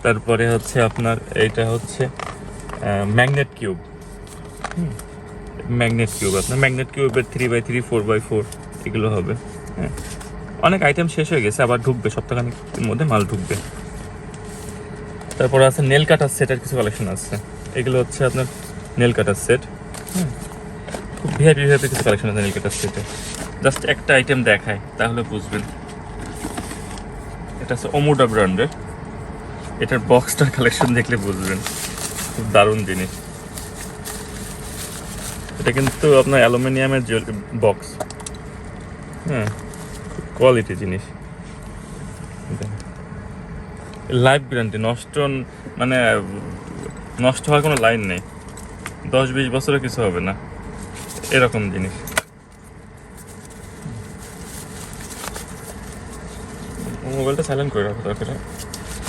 তারপরে হচ্ছে আপনার এইটা হচ্ছে ম্যাগনেট কিউব। ম্যাগনেট কিউব, আপনার ম্যাগনেট কিউবের 3x3 4x4 এগুলো হবে। হ্যাঁ, অনেক আইটেম শেষ হয়ে গেছে, আবার ঢুকবে সপ্তাহখানেক মধ্যে মাল ঢুকবে। তারপর আছে নেল কাটার সেটের কিছু কালেকশন আছে। এগুলো হচ্ছে আপনার নেল কাটার সেট। খুব ভিআইপি কিছু কালেকশন আছে নেল কাটার সেটে। জাস্ট একটা আইটেম দেখায় তাহলে বুঝবেন। এটা হচ্ছে ওমোডা ব্র্যান্ডের। এটার বক্সটার কালেকশন দেখলে বুঝবেন, খুব দারুণ জিনিস। এটা কিন্তু আপনার অ্যালুমিনিয়ামের বক্স। হ্যাঁ, খুব কোয়ালিটি জিনিস। লাইফ গ্যারান্টি, মানে নষ্ট হওয়ার কোনো লাইন নেই, 10-20 বছরে কিছু হবে না, এরকম জিনিস। মোবাইলটা সাইলেন্ট করে রাখো দরকার।